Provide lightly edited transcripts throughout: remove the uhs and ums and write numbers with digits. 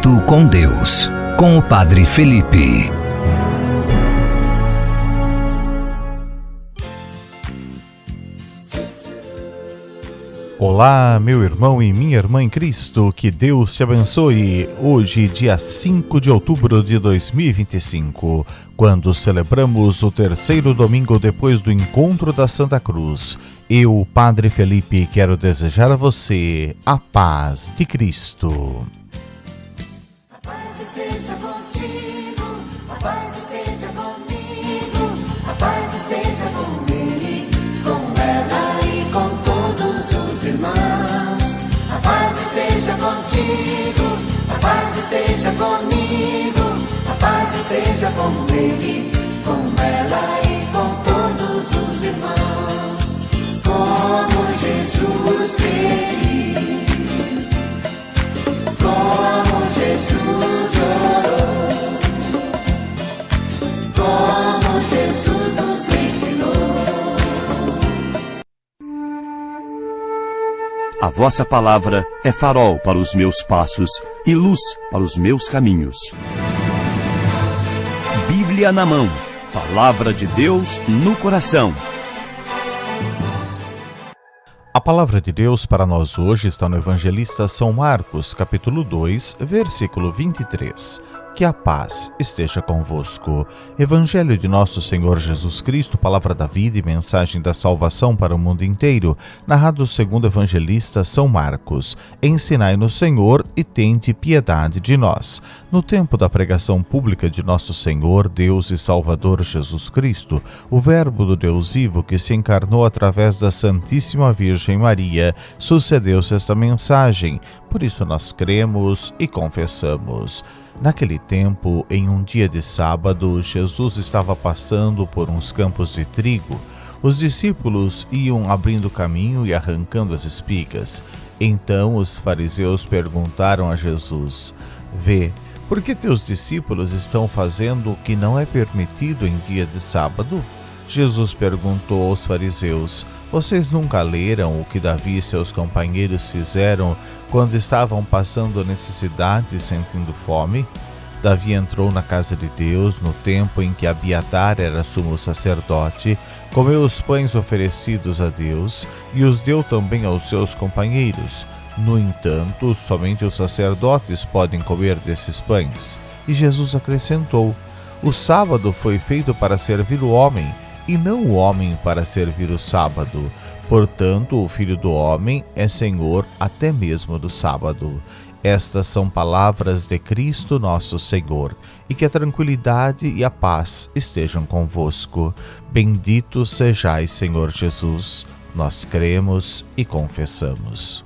Minuto com Deus, com o Padre Felipe. Olá, meu irmão e minha irmã em Cristo, que Deus te abençoe. Hoje, dia 5 de outubro de 2025, quando celebramos o terceiro domingo depois do encontro da Santa Cruz, eu, Padre Felipe, quero desejar a você a paz de Cristo. A paz esteja contigo, a paz esteja comigo, a paz esteja com ele, com ela e com todos os irmãos. A paz esteja contigo, a paz esteja comigo, a paz esteja com ele, com ela e com todos os irmãos. Como Jesus pediu, como Jesus orou, como Jesus nos ensinou. A vossa palavra é farol para os meus passos e luz para os meus caminhos. Bíblia na mão, palavra de Deus no coração. A palavra de Deus para nós hoje está no Evangelista São Marcos, capítulo 2, versículo 23. Que a paz esteja convosco. Evangelho de nosso Senhor Jesus Cristo, palavra da vida e mensagem da salvação para o mundo inteiro, narrado segundo o Evangelista São Marcos. Ensinai-nos, Senhor, e tende piedade de nós. No tempo da pregação pública de nosso Senhor, Deus e Salvador Jesus Cristo, o Verbo do Deus vivo que se encarnou através da Santíssima Virgem Maria, sucedeu-se esta mensagem. Por isso nós cremos e confessamos. Naquele tempo, em um dia de sábado, Jesus estava passando por uns campos de trigo. Os discípulos iam abrindo caminho e arrancando as espigas. Então os fariseus perguntaram a Jesus: Vê, por que teus discípulos estão fazendo o que não é permitido em dia de sábado? Jesus perguntou aos fariseus: Vocês nunca leram o que Davi e seus companheiros fizeram quando estavam passando necessidade e sentindo fome? Davi entrou na casa de Deus no tempo em que Abiatar era sumo sacerdote, comeu os pães oferecidos a Deus e os deu também aos seus companheiros. No entanto, somente os sacerdotes podem comer desses pães. E Jesus acrescentou: O sábado foi feito para servir o homem, e não o homem para servir o sábado. Portanto, o Filho do Homem é Senhor até mesmo do sábado. Estas são palavras de Cristo nosso Senhor, e que a tranquilidade e a paz estejam convosco. Bendito sejais, Senhor Jesus. Nós cremos e confessamos.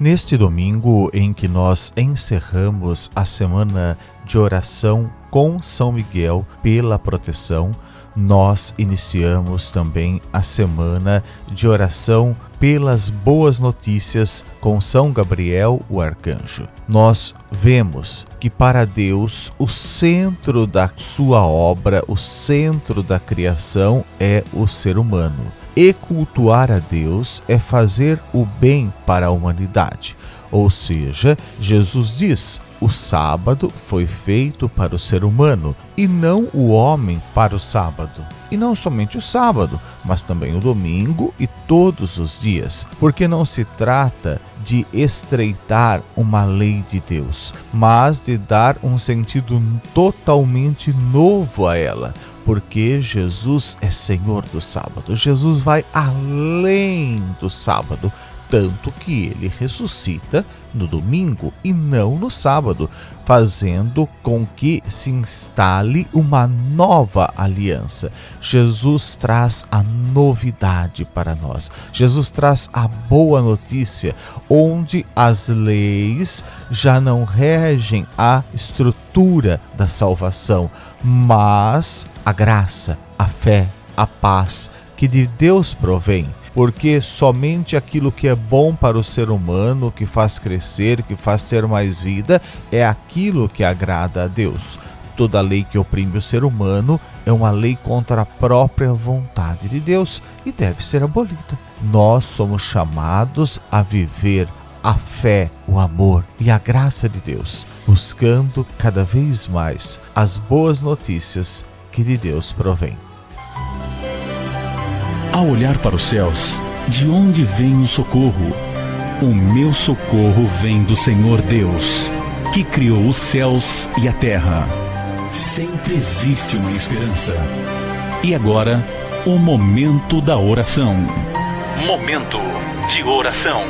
Neste domingo em que nós encerramos a semana de oração com São Miguel pela proteção, nós iniciamos também a semana de oração pelas boas notícias com São Gabriel, o arcanjo. Nós vemos que para Deus o centro da sua obra, o centro da criação é o ser humano. E cultuar a Deus é fazer o bem para a humanidade. Ou seja, Jesus diz: o sábado foi feito para o ser humano e não o homem para o sábado. E não somente o sábado, mas também o domingo e todos os dias, porque não se trata de estreitar uma lei de Deus, mas de dar um sentido totalmente novo a ela, porque Jesus é Senhor do sábado. Jesus vai além do sábado, tanto que ele ressuscita no domingo e não no sábado, fazendo com que se instale uma nova aliança. Jesus traz a novidade para nós. Jesus traz a boa notícia, onde as leis já não regem a estrutura da salvação, mas a graça, a fé, a paz que de Deus provém. Porque somente aquilo que é bom para o ser humano, que faz crescer, que faz ter mais vida, é aquilo que agrada a Deus. Toda lei que oprime o ser humano é uma lei contra a própria vontade de Deus e deve ser abolida. Nós somos chamados a viver a fé, o amor e a graça de Deus, buscando cada vez mais as boas notícias que de Deus provém. Ao olhar para os céus, de onde vem o socorro? O meu socorro vem do Senhor Deus, que criou os céus e a terra. Sempre existe uma esperança. E agora, o momento da oração. Momento de oração.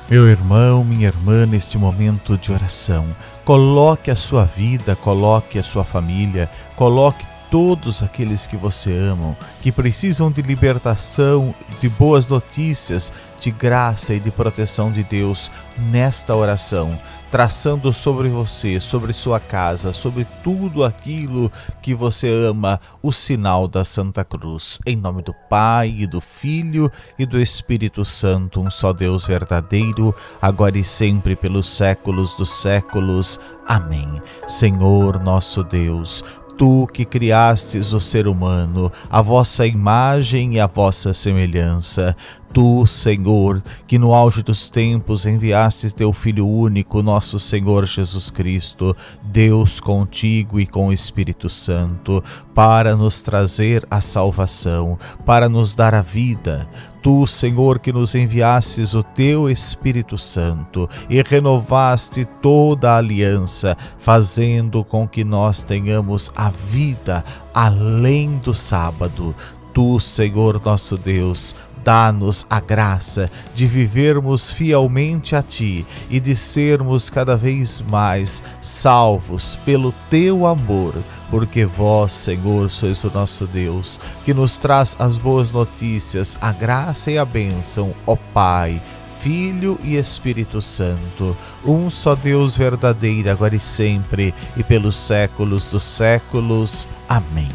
Meu irmão, minha irmã, neste momento de oração, coloque a sua vida, coloque a sua família, coloque todos aqueles que você ama, que precisam de libertação, de boas notícias, de graça e de proteção de Deus nesta oração, traçando sobre você, sobre sua casa, sobre tudo aquilo que você ama, o sinal da Santa Cruz. Em nome do Pai, e do Filho e do Espírito Santo, um só Deus verdadeiro, agora e sempre pelos séculos dos séculos. Amém. Senhor nosso Deus, Tu que criastes o ser humano, a vossa imagem e a vossa semelhança, Tu, Senhor, que no auge dos tempos enviastes Teu Filho único, nosso Senhor Jesus Cristo, Deus contigo e com o Espírito Santo, para nos trazer a salvação, para nos dar a vida. Tu, Senhor, que nos enviastes o Teu Espírito Santo e renovaste toda a aliança, fazendo com que nós tenhamos a vida além do sábado. Tu, Senhor nosso Deus, dá-nos a graça de vivermos fielmente a Ti e de sermos cada vez mais salvos pelo Teu amor, porque vós, Senhor, sois o nosso Deus, que nos traz as boas notícias, a graça e a bênção, ó Pai, Filho e Espírito Santo, um só Deus verdadeiro, agora e sempre, e pelos séculos dos séculos. Amém.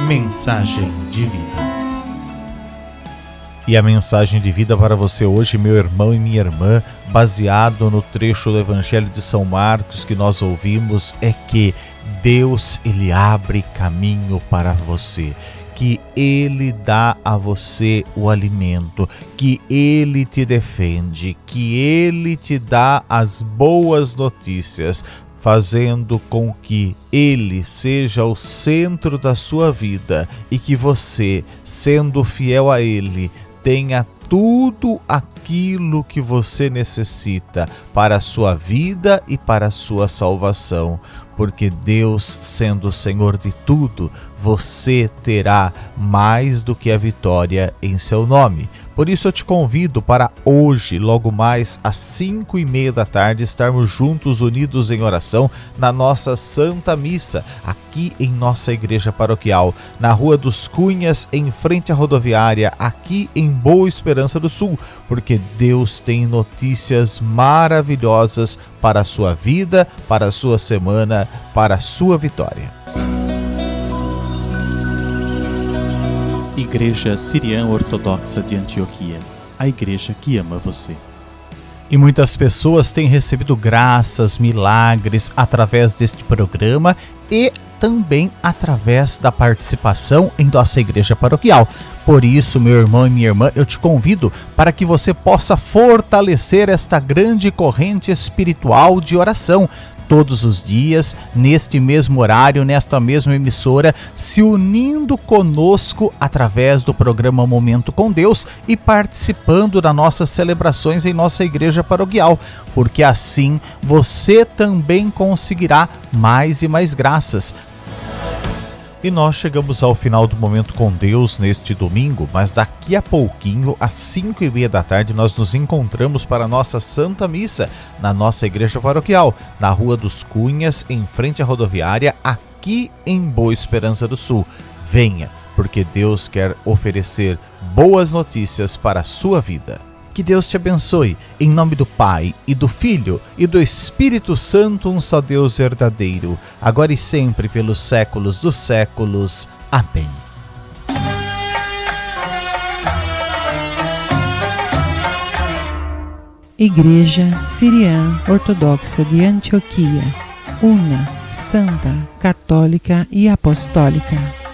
Mensagem de vida. E a mensagem de vida para você hoje, meu irmão e minha irmã, baseado no trecho do Evangelho de São Marcos que nós ouvimos, é que Deus, Ele abre caminho para você, que Ele dá a você o alimento, que Ele te defende, que Ele te dá as boas notícias, fazendo com que Ele seja o centro da sua vida e que você, sendo fiel a Ele, tenha tudo aquilo que você necessita para a sua vida e para a sua salvação. Porque Deus, sendo o Senhor de tudo, você terá mais do que a vitória em seu nome. Por isso eu te convido para hoje, logo mais às 5:30 da tarde, estarmos juntos, unidos em oração, na nossa Santa Missa, aqui em nossa igreja paroquial, na Rua dos Cunhas, em frente à rodoviária, aqui em Boa Esperança do Sul, porque Deus tem notícias maravilhosas para a sua vida, para a sua semana, para a sua vitória. Igreja Siriana Ortodoxa de Antioquia, a igreja que ama você. E muitas pessoas têm recebido graças, milagres através deste programa e também através da participação em nossa igreja paroquial. Por isso, meu irmão e minha irmã, eu te convido para que você possa fortalecer esta grande corrente espiritual de oração, todos os dias, neste mesmo horário, nesta mesma emissora, se unindo conosco através do programa Momento com Deus e participando das nossas celebrações em nossa igreja paroquial, porque assim você também conseguirá mais e mais graças. E nós chegamos ao final do Momento com Deus neste domingo, mas daqui a pouquinho, às 5:30 da tarde, nós nos encontramos para a nossa Santa Missa, na nossa igreja paroquial, na Rua dos Cunhas, em frente à rodoviária, aqui em Boa Esperança do Sul. Venha, porque Deus quer oferecer boas notícias para a sua vida. Que Deus te abençoe, em nome do Pai, e do Filho, e do Espírito Santo, um só Deus verdadeiro, agora e sempre pelos séculos dos séculos. Amém. Igreja Siriana Ortodoxa de Antioquia, una, santa, católica e apostólica.